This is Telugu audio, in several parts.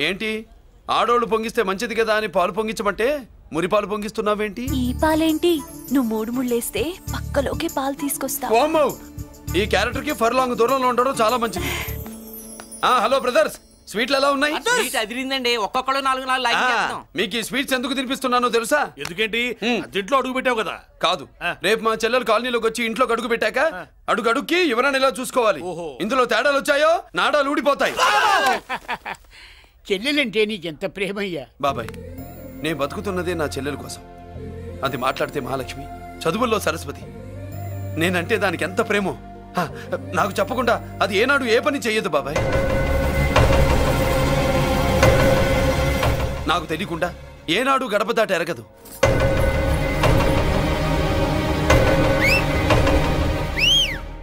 ఏంటి ఆడోళ్ళు పొంగిస్తే మంచిది కదా అని పాలు పొంగించమంటే మురిపాలు పొంగిస్తున్నావేంటి? ఈ పాలేంటి? నువ్వు మూడు ముళ్ళేస్తే పక్కలోకి పాలు తీసుకొస్తావు. ఓమ్మో, ఈ క్యారెక్టర్ కి ఫర్ లాంగ్ దూరంలో ఉండడం చాలా మంచిది. హలో బ్రదర్స్, స్వీట్లు ఎలా ఉన్నాయి? అదిరిందండి, ఒక్కొక్కడు 4 లైక్ చేద్దాం. మీకు ఈ స్వీట్స్ ఎందుకు తినిపిస్తున్నానో తెలుసా? ఎందుకేంటి? ఇంట్లో అడుగు పెట్టావు కదా. కాదు, రేపు మా చెల్లెలు కాలనీలోకి వచ్చి ఇంట్లోకి అడుగు పెట్టాక అడుగుకి ఎవరైనా ఇలా చూసుకోవాలి. ఇందులో తేడాలు వచ్చాయో నాడాలు ఊడిపోతాయి. చెల్లెలంటే నీకెంత ప్రేమయ్యా? బాబాయ్, నేను బతుకుతున్నదే నా చెల్లెల కోసం. అది మాట్లాడితే మహాలక్ష్మి, చదువుల్లో సరస్వతి. నేనంటే దానికి ఎంత ప్రేమో నాకు చెప్పకుండా అది ఏనాడు ఏ పని చెయ్యదు బాబాయ్. నాకు తెలియకుండా ఏనాడు గడప దాట ఎరగదు.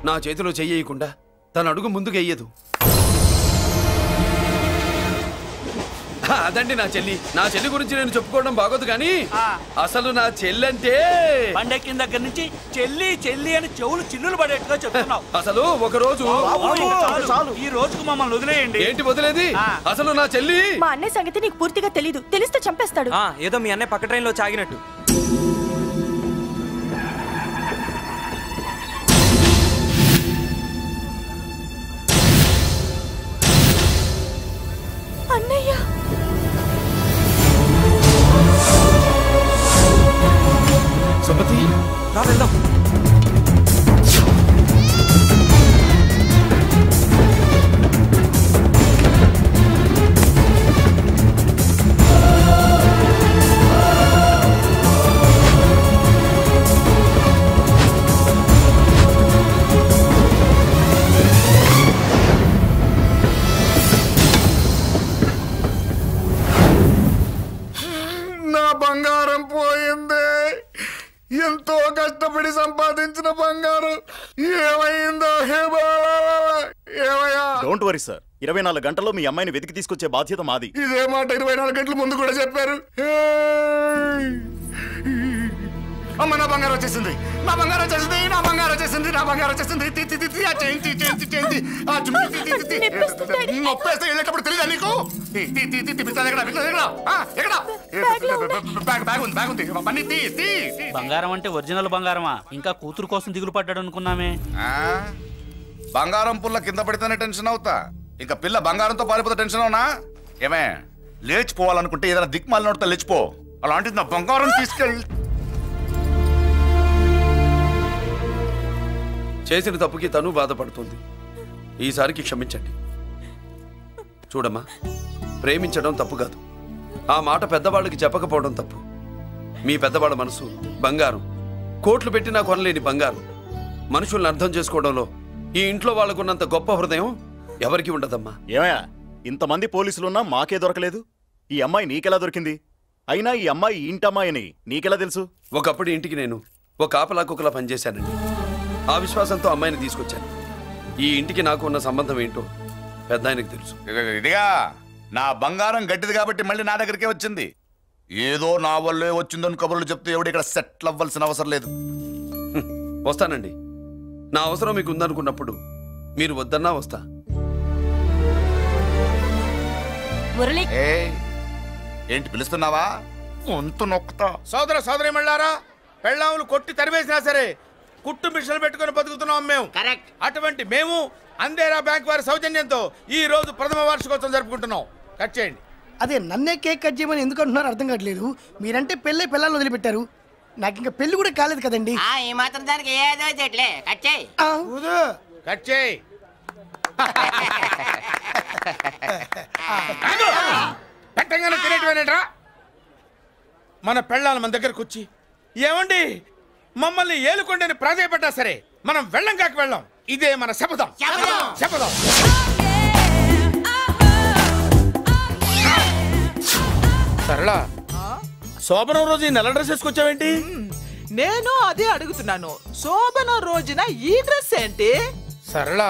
నా చేతిలో చెయ్యకుండా తన అడుగు ముందుకు వెయ్యదు. అదండి నా చెల్లి. నా చెల్లి గురించి నేను చెప్పుకోవడం బాగోదు కానీ అసలు నా చెల్లంటే పండెక్కిన దగ్గర నుంచి చెల్లి చెల్లి అని చెవులు చిల్లులు పడేట్టుగా చెప్తున్నావు. అసలు ఒక రోజు ఈ రోజుకు మమ్మల్ని వదిలేయండి. ఏంటి వదిలేది? అసలు నా చెల్లి. మా అన్నయ్య సంగతి నీకు పూర్తిగా తెలీదు. తెలిస్తే చంపేస్తాడు. ఏదో మీ అన్నయ్య పక్క ట్రైన్ లో చాగినట్టు. అన్నయ్య, సుమతి, రా వెళ్దాం. నా బంగారం పోయింది. ఎంతో కష్టపడి సంపాదించిన బంగారం ఏమైందో? ఏమయ్యా? డోంట్ వరీ సార్, 24 గంటల్లో మీ అమ్మాయిని వెతికి తీసుకొచ్చే బాధ్యత మాది. ఇదే మాట 24 గంటల ముందు కూడా చెప్పారు. అమ్మ, నా బంగారం వచ్చేసింది, నా బంగారం వచ్చేసింది, నా బంగారం వచ్చేసింది, నా బంగారం వచ్చేసింది. నొప్పేస్తే వెళ్ళేటప్పుడు తెలియదా నీకు? బంగారం అంటే ఒరిజినల్ బంగారమా? ఇంకా కూతురు కోసం దిగులు పడ్డాడు అనుకున్నామే. బంగారం పుల్ల కింద పడితేనే టెన్షన్ అవుతా, ఇంకా పిల్ల బంగారంతో పారిపోతే టెన్షన్ అవునా? ఏమే, లేచిపోవాలనుకుంటే ఏదైనా దిక్మాల నోడితే లేచిపో. అలాంటిది నా బంగారం తీసుకెళ్ళి. చేసిన తప్పుకి తను బాధపడుతుంది. ఈసారికి క్షమించండి. చూడమ్మా, ప్రేమించడం తప్పు కాదు. ఆ మాట పెద్దవాళ్ళకి చెప్పకపోవడం తప్పు. మీ పెద్దవాళ్ళ మనసు బంగారం, కోట్లు పెట్టినా కొనలేని బంగారం. మనుషుల్ని అర్థం చేసుకోవడంలో ఈ ఇంట్లో వాళ్ళకున్నంత గొప్ప హృదయం ఎవరికి ఉండదమ్మా. ఏమయ్యా, ఇంతమంది పోలీసులున్నా మాకే దొరకలేదు. ఈ అమ్మాయి నీకెలా దొరికింది? అయినా ఈ అమ్మాయి ఇంటమ్మాయి అని నీకెలా తెలుసు? ఒకప్పుడు ఇంటికి నేను ఒక ఆపలా కుక్కలా పనిచేశానండి. ఆ విశ్వాసంతో అమ్మాయిని తీసుకొచ్చాను. ఈ ఇంటికి నాకు ఉన్న సంబంధం ఏంటో పెద్ద ఆయనకు తెలుసు. ఇదిగా నా బంగారం గట్టిది కాబట్టి మళ్ళీ నా దగ్గరికే వచ్చింది. ఏదో నా వల్లే వచ్చిందని కబుర్లు చెప్తే ఎవడు ఇక్కడ సెటిల్ అవ్వాల్సిన అవసరం లేదు. వస్తానండి. నా అవసరం మీకు ఉందనుకున్నప్పుడు మీరు వద్దన్నా వస్తా. ఏంటి పిలుస్తున్నావా? వంతు నొక్కుతా. సోదర సోదరి మళ్ళారా, పెళ్ళాములు కొట్టి తరివేసినా సరే కుట్టు మిషన్లు పెట్టుకుని బతుకుతున్నాం మేము. కరెక్ట్. అటువంటి మేము అందేరా బ్యాంక్ వారి సౌజన్యంతో ఈ రోజు ప్రథమ వార్షికోత్సవం జరుపుకుంటున్నాం. కట్ చేయండి. అదే నన్నే కేక్ కట్ చేయమని ఎందుకు అంటున్నారో అర్థం కావట్లేదు. మీరంటే పెళ్ళే పిల్లల్ని వదిలిపెట్టారు, నాకు ఇంకా పెళ్లి కూడా కాలేదు కదండి. ఈ మాత్రం దానికి ఏదో కట్ చేయి. కట్ చేయి. పెట్టంగానే తినేటివేనేట్రా? మన పెళ్ళాలు మన దగ్గరకు వచ్చి ఏమండి మమ్మల్ని ఏలుకొండని ప్రాధాయపడ్డా సరే మనం వెళ్ళం కాక వెళ్ళాం. ఇదే మన శపథం. శపథం. సరళ, శోభనం రోజు ఈ నల్ల డ్రెస్ వేసుకొచ్చావేంటి? నేను అదే అడుగుతున్నాను. శోభనం రోజున ఈ డ్రెస్ ఏంటి? సరళ,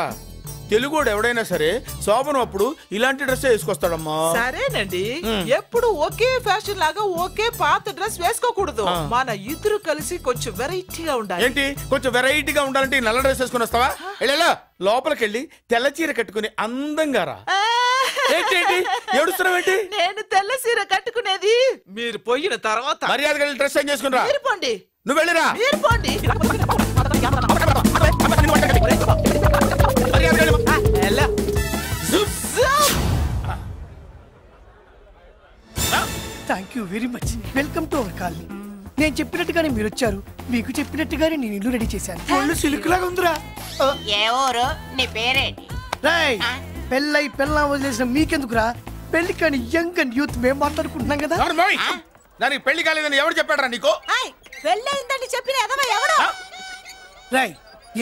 తెలుగుడు ఎవడైనా సరే శోభనం అప్పుడు ఇలాంటి డ్రెస్ వేసుకొస్తాడమ్మా. సరేనండి, ఎప్పుడు ఒకే ఫ్యాషన్ లాగా ఒకే పాత డ్రెస్ వేసుకోకూడదు. మన ఇద్దరు కలిసి కొంచెం వెరైటీగా ఉండాలి. ఏంటి కొంచెం వెరైటీగా ఉండాలంటే నల్ల డ్రెస్ వేసుకుని వస్తావా? లోపలికి వెళ్ళి తెల్ల చీర కట్టుకుని అందంగా రా. ఏంటి ఏడుస్తున్నావేంటి? నేను తెల్ల సీర కట్టుకునేది మీరు పోయిన తర్వాత. మర్యాదగా డ్రెస్ చేంజ్ చేసుకుని రా. మీరు పోండి. నువ్వు వెళ్ళిరా. మీరు పోండి. Thank you very much. Welcome to our colony. నేను చెప్పినట్టుగానే మీరు వచ్చారు, మీకు చెప్పినట్టుగానే నేను ఇల్లు రెడీ చేశాను. ఒళ్ళు సిల్క్ లాగా ఉందిరా. ఏ ఊరు? నీ పేరేంటి? రాయ్ పెళ్ళై పెళ్ళ వదిలేసిన మీకెందుకురా? పెళ్లి కాని యంగ్ అండ్ యూత్ మేము మాట్లాడుకుంటున్నాం కదా. దానికి పెళ్లి కాలేదని ఎవరు చెప్పాడరా నీకు? పెళ్ళయిందని చెప్పిన ఎదవ ఎవడు? రాయ్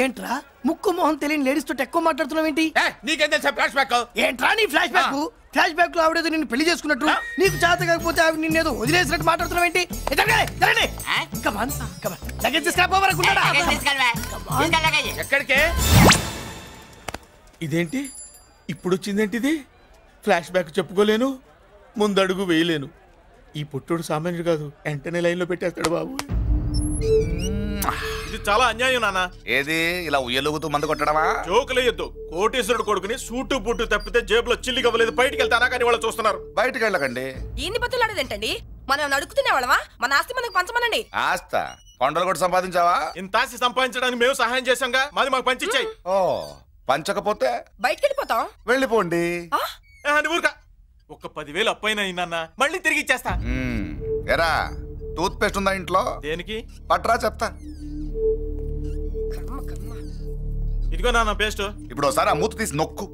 ఏంట్రా ముక్కు మొహం తెలియని లేడీస్ తోటి ఎక్కువ మాట్లాడుతున్నావు ఏంటి? నీకేం తెలుసా ఫ్లాష్ బ్యాక్? ఏంట్రా నీ ఫ్లాష్ బ్యాక్? ఫ్లాష్ బ్యాక్ లో ఆవిడేదో నిన్ను పెళ్లి చేసుకున్నట్టు, నీకు చేత కాకపోతే ఆవిడ నిన్నేదో వదిలేసినట్టు మాట్లాడుతున్నావు ఏంటి? ఎక్కడికే? ఇదేంటి ఇప్పుడు వచ్చిందేంటి? ఇది ఫ్లాష్ బ్యాక్ చెప్పుకోలేను, ముందడుగు వేయలేను. ఈ పుట్టుడు సామాన్యుడు కాదు, వెంటనే లైన్ లో పెట్టేస్తాడు బాబు. ఇది చాలా అన్యాయం నాన్న. ఏది ఇలా ఉయ్యలుగుతూ మందు కొట్టడమా? జోకులేయొద్దు. కోటేశ్వరుడు కొడుకుని సూటు బూటు తప్పితే జేబులో చిల్లి కవ్వలేదు, బయటికి వెళ్తానా కానీ వాళ్ళు చూస్తున్నారు. బయటికి వెళ్ళకండి. ఈయన్ని బతులాడేదేంటండి? మనం అడుగుతున్న వాళ్ళమా? మన ఆస్తి మనకు పంచమనండి. ఆస్త కొండలు కూడా సంపాదించావా? ఇంత ఆస్తి సంపాదించడానికి మేము సహాయం చేశాంగా, మాది మాకు పంచిచ్చాయి. ఓ పంచకపోతే బయటికి వెళ్ళిపోతాం. వెళ్ళిపోండి. ఊరుక. ఒక 10,000 అప్పైనా నాన్న, మళ్ళీ తిరిగి ఇచ్చేస్తా. ఎరా టూత్ పేస్ట్ ఉందా ఇంట్లో? దేనికి? పట్రా చెప్తా. ఇదిగో నాన్న పేస్ట్. ఇప్పుడు ఒకసారి ఆ మూత తీసి నొక్కు.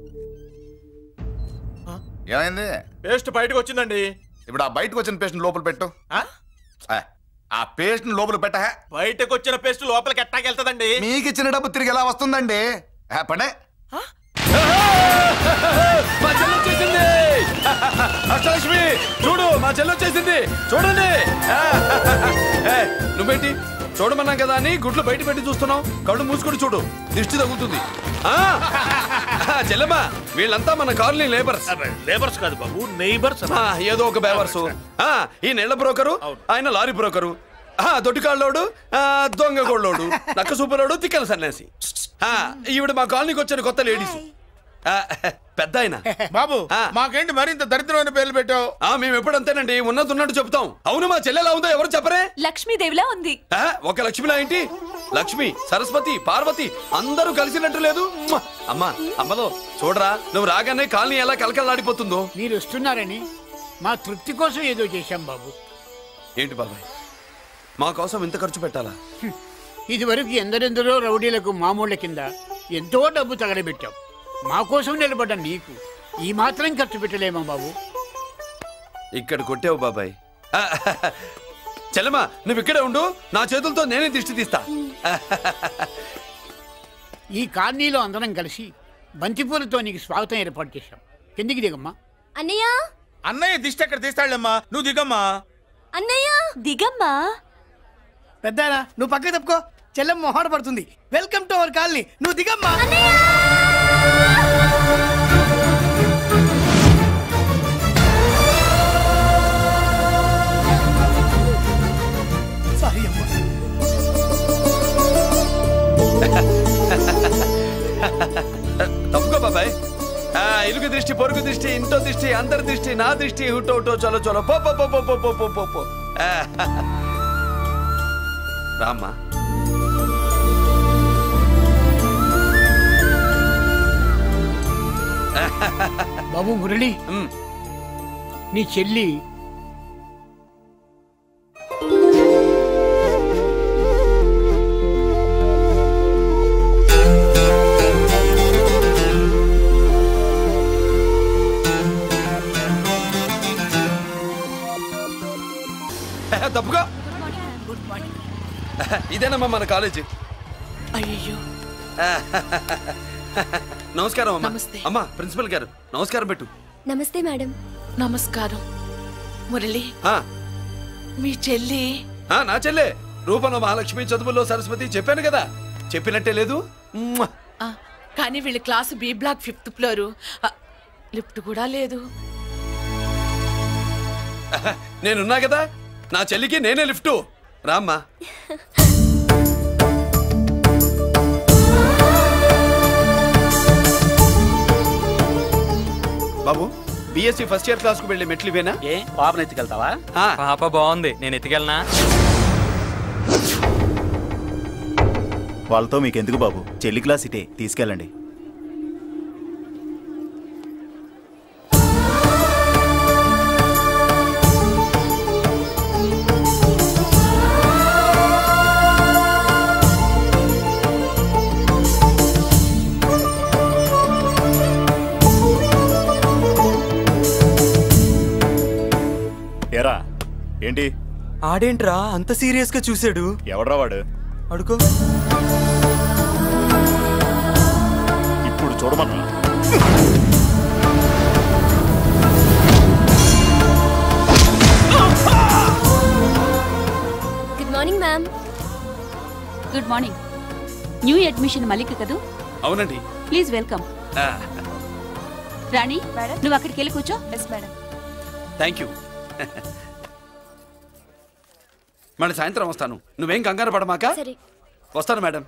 ఏమైంది? పేస్ట్ బయటకు వచ్చిందండి. ఇప్పుడు ఆ బయటకు వచ్చిన పేస్ట్ లోపల పెట్టు. ఆ పేస్ట్ లోపల పెట్ట. బయటకు వచ్చిన పేస్ట్ లోపలికి ఎట్టాకెళ్తదండి? మీకు ఇచ్చిన డబ్బు తిరిగి ఎలా వస్తుందండి? పడే మా చెల్లి వచ్చేసింది. అష్టలక్ష్మి చూడు, మా చెల్లి వచ్చేసింది చూడండి. నువ్వేంటి చూడమన్నాం కదా అని గుడ్లు బయట పెట్టి చూస్తున్నావు? కళ్ళు మూసుకొని చూడు, దిష్టి తగులుతుంది. చెల్లెమ్మా వీళ్ళంతా మన కాలనీ లేబర్స్. లేబర్స్ కాదు బాబు, నైబర్స్. ఏదో ఒక బేవర్సు. ఈ నెళ్ల బ్రోకరు, ఆయన లారీ బ్రోకరు, దొడ్డికాళ్ళోడు, దొంగ గోళ్ళోడు, నక్క సూపరోడు, తిక్కల సన్యాసి. ఈవిడ మా కాలనీకి వచ్చిన కొత్త లేడీస్. పెద్ద ఆయన. బాబు మాకేంటి మరింత దరిద్రమైన పేర్లు పెట్టావు? మేము ఎప్పుడంతేనండి, ఉన్నది ఉన్నట్టు చెప్తాం. అవును మా చెల్లెలా ఉందో ఎవరు చెప్పరే? లక్ష్మీదేవిలా ఉంది. ఒక లక్ష్మిలా ఏంటి? లక్ష్మి, సరస్వతి, పార్వతి అందరూ కలిసినట్టు లేదు. అమ్మా అమ్మలో చూడరా, నువ్వు రాగానే కాలనీ ఎలా కలకలాడిపోతుందో. మీరు వస్తున్నారని మా తృప్తి కోసం ఏదో చేశాం బాబు. ఏంటి బాబాయ్, మా కోసం ఇంత ఖర్చు పెట్టాలా? ఇదివరకు ఎందరెందరో రౌడీలకు మామూళ్ళ కింద ఎంతో డబ్బు తగలబెట్టాం. మా కోసం నిలబడ్డ నీకు ఈ మాత్రం ఖర్చు పెట్టలేమా బాబు? ఇక్కడ కొట్టావు బాబాయ్. చెల్లెమ్మా నువ్వు ఇక్కడే ఉండు, నా చేతులతో నేనే దిష్టి తీస్తా. ఈ కాలనీలో అందరం కలిసి బంతిపూలతో నీకు స్వాగతం ఏర్పాటు చేశాం. కిందికి దిగమ్మా. అన్నయ్య అన్నయ్య దిష్టి ఎక్కడ తీస్తాడమ్మా? నువ్వు దిగమ్మా. అన్నయ్య దిగమ్మా. పెద్దాయనా నువ్వు పక్కకి తప్పుకో, చెల్లెమ్మ మొహాట పడుతుంది. Welcome to our colony. నువ్వు దిగమ్మా. సారీ అమ్మా. తప్పుకో బాబాయ్. ఇరుగు దృష్టి, పొరుగు దృష్టి, ఇంటో దృష్టి, అందరి దృష్టి, నా దృష్టి, హుటో హుటో చలో చలో పో పో పో పో పో పో పో. రామ్మా. బాబు మురళి, నీ చెల్లి తప్పుగా. ఇదేనమ్మా మన కాలేజీ. అయ్యో నమస్కారం అమ్మా. నమస్తే. అమ్మా ప్రిన్సిపల్ గారు నమస్కారం పెట్టు. నమస్తే మేడం. నమస్కారం. మురళి ఆ, మీ చెల్లి నా చెల్లె రూపంలో మహాలక్ష్మి, చదువుల్లో సరస్వతి. చెప్పాను కదా, చెప్పినట్టే లేదు. కానీ వీళ్ళ class B block 5th floor. Lift కూడా లేదు. నేనున్నా కదా, నా చెల్లికి నేనే లిఫ్టు. రామ్మా. బాబు బిఎస్సి ఫస్ట్ ఇయర్ క్లాస్ కు వెళ్ళి మెట్లు ఇవేనా? ఏ పాపను ఎత్తుకెళ్తావా? పాప బాగుంది, నేను ఎత్తుకెళ్ళనా? వాళ్ళతో మీకెందుకు బాబు, చెల్లి క్లాస్ ఇటే, తీసుకెళ్ళండి. ఏరా ఏంటి? ఆడేంట్రా అంత సీరియస్ గా చూసాడు? ఎవడ్రా వాడు? అడుకో. ఇప్పుడు చూడమన్నా. Good morning ma'am. Good morning. New admission Malik కదూ? అవునండి. Please welcome. రాణి నువ్వు అక్కడికి వెళ్ళి కూర్చో. Yes madam. Thank you. మళ్ళీ సాయంత్రం వస్తాను, నువ్వేం కంగారు పడమాక. వస్తాను మేడం.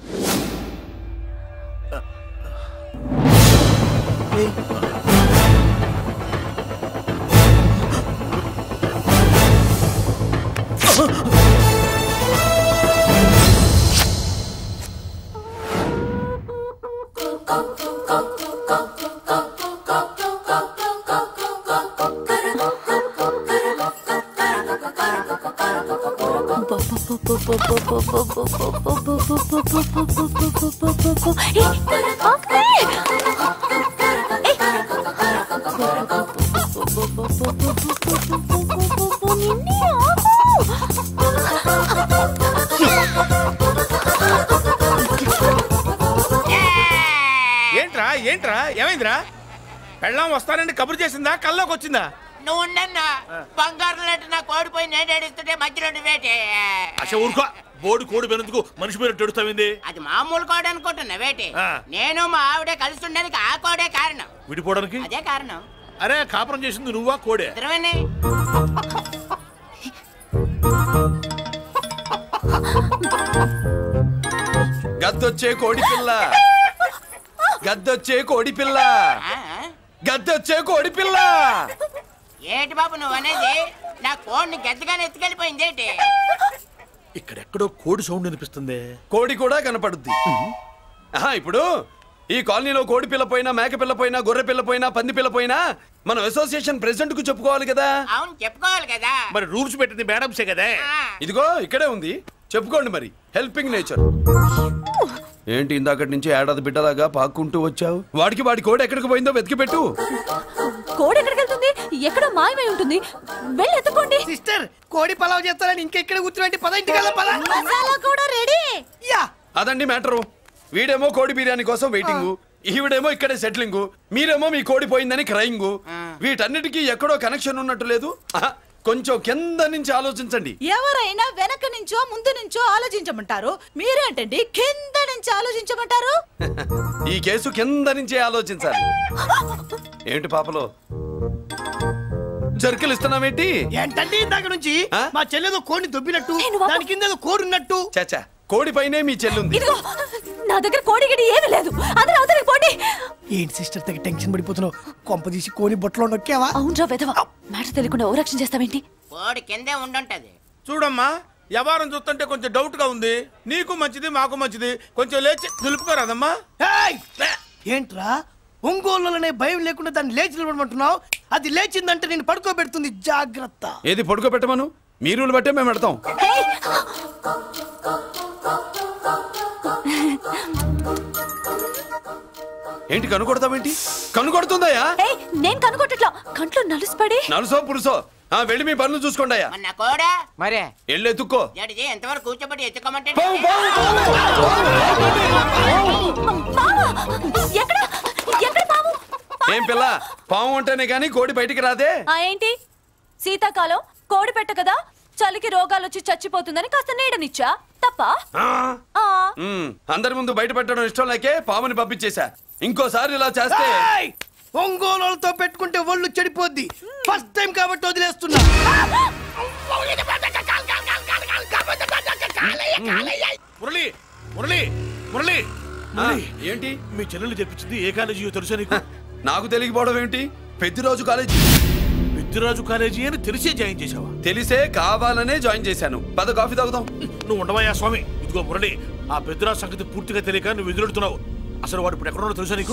ఏంట్రా ఏంట్రా ఏమైందిరా? పెళ్ళాం వస్తానండి కబురు చేసిందా, కల్లోకి వచ్చిందా? నువ్వు ఉండన్నా బంగారం లాంటి నా కోడిపోయి నేను ఏడుస్తుంటే మధ్యలో నువ్వేటే. అసలు ఊరుకో, బోడి కోడి పెనందుకు మనిషి మీద తెడుస్తావింది. అది మామూలు కోడి అనుకుంటున్నా వేటే. నేను మా ఆవిడే కలిసి ఉండడానికి ఆ కోడే కారణం. విడిపోవడానికి అదే కారణం. అరే కాపురం చేసింది నువ్వా కోడే? ఇద్దరమేనే. గద్దొచ్చే కోడి పిల్ల, గద్దొచ్చే కోడి పిల్ల, గద్దొచ్చే కోడి పిల్ల. ఏంటి బాబు నువ్వు అనేది? నా కోడిని గద్దగానే ఎత్తుకెళ్ళిపోయింది ఏంటి? ఇక్కడెక్కడో కోడి సౌండ్ అనిపిస్తుంది. కోడి కూడా కనపడుద్ది. ఇప్పుడు ఈ కాలనీలో కోడి పిల్ల పోయినా, మేక పిల్ల పోయినా, గొర్రె పిల్ల పోయినా, పంది పిల్ల పోయినా మనం అసోసియేషన్ ప్రెసిడెంట్ కు చెప్పుకోవాలి కదా. అవును చెప్పుకోవాలి కదా. మరి రూల్స్ పెట్టింది మేడమ్సే కదా. ఇదిగో ఇక్కడే ఉంది, చెప్పుకోండి మరి. Helping nature. ఏంటి ఇందాకటి నుంచి ఏడాది బిడ్డలాగా పాక్కుంటూ వచ్చావు? వాడికి వాడి కోడి ఎక్కడికి పోయిందో వెతికి పెట్టు. కోడి ఎక్కడికి వెళ్తుంది? ఎక్కడో మాయమై ఉంటుంది, వెళ్ళి ఎత్తుకోండి. సిస్టర్ కోడి పలావ్ చేస్తారని ఇంకెక్కడ కూర్చోండి, పద ఇంటికి మసాలా కూడా రెడీ. అదండి మ్యాటరు. వీడేమో కోడి బిర్యానీ కోసం వెయిటింగ్, ఈవిడేమో ఇక్కడే సెటిలింగ్, మీరేమో మీ కోడి పోయిందని క్రయింగ్. వీటన్నిటికీ ఎక్కడో కనెక్షన్ ఉన్నట్టు లేదు. కొంచెం కింద నుంచి ఆలోచించండి. ఎవరైనా వెనక నుంచో ముందు నుంచో ఆలోచించమంటారు, మీరేంటండి కింద నుంచి ఆలోచించమంటారు? ఈ కేసు కింద నుంచే ఆలోచించాలి. ఏంటి పాపలో జర్కలు ఇస్తున్నావేంటి? ఏంటంటే ఇందాక నుంచి మా చెల్లెదో కోడిని దొబ్బినట్టు, దాని కింద కోడి ఉన్నట్టు. చాచా, కోడి పైనే మీ చెల్లుంది. ఇదిగో నా దగ్గర కోడి గిడి ఏమీ లేదు, అందరూ అవతలికి పోండి. ఏంటి సిస్టర్ తెగ టెన్షన్ పడిపోతున్నావు? కొంప తీసి కోడి బొట్టలో నొక్కావా? అవునరా వెధవా, మ్యాటర్ తెలియకుండా ఓ రక్షణ చేస్తావేంటి? కోడి కిందే ఉండుంటది. చూడమ్మా, వ్యవహారం చూస్తుంటే కొంచెం డౌట్ గా ఉంది. నీకు మంచిది మాకు మంచిది, కొంచెం లేచి నిలుపుకోరాదమ్మా. ఏంట్రా ఒంగోలులోనే భయం లేకుండా దాన్ని లేచి నిలబడమంటున్నావు? అది లేచిందంటే నేను పడుకోబెడుతుంది, జాగ్రత్త. ఏది పడుకోబెట్టమను? మీ రూల్ బట్టే మేము పెడతాం. ఏంటి కనుకొడతావేంటి? కనుకొడుతుందయ్యా? నేను కనుకొట్టట్లా, కంట్లో నలుసుపడి. నలుసో పురుసో వెళ్ళి మీ పనులు చూసుకోండి అయ్యా. నా కోడా మరే వెళ్ళి ఎత్తుక్కో. ఎంతవరకు కూర్చోబెట్టి ఎత్తుకోమంటే ఏం పిల్ల, పాము ఉంటేనే గాని కోడి బయటికి రాదే. ఏంటి శీతాకాలం కోడి పెట్ట కదా, చలికి రోగాలు వచ్చి చచ్చిపోతుందని కాస్త నీడనిచ్చా, తప్ప? అందరి ముందు బయట పెట్టడం ఇష్టం లేకే పాముని పంపించేశా. ఇంకోసారి ఇలా చేస్తే ఒంగోలుతో పెట్టుకుంటే ఒళ్ళు చెడిపోద్ది. ఫస్ట్ టైం కాబట్టి వదిలేస్తున్నా. మురళి మురళి మురళి ఏంటి మీ చెల్లెలు చెప్పించింది ఏ కాలేజీ తెలుసా నీకు? నాకు తెలియకపోవడం ఏంటి? పెద్దిరాజు కాలేజీ. పెద్దిరాజు కాలేజీ అని తెలిసే జాయిన్ చేసావా? తెలిసే కావాలనే జాయిన్ చేశాను. పద కాఫీ తాగుదాం. నువ్వు ఉండవయ్యా స్వామి. ఇదిగో మురళి, ఆ పెద్దిరాజు సంగతి పూర్తిగా తెలియక నువ్వు ఎదురెడుతున్నావు. అసలు వాడు ఇప్పుడు ఎక్కడున్నాడో తెలుసా నీకు?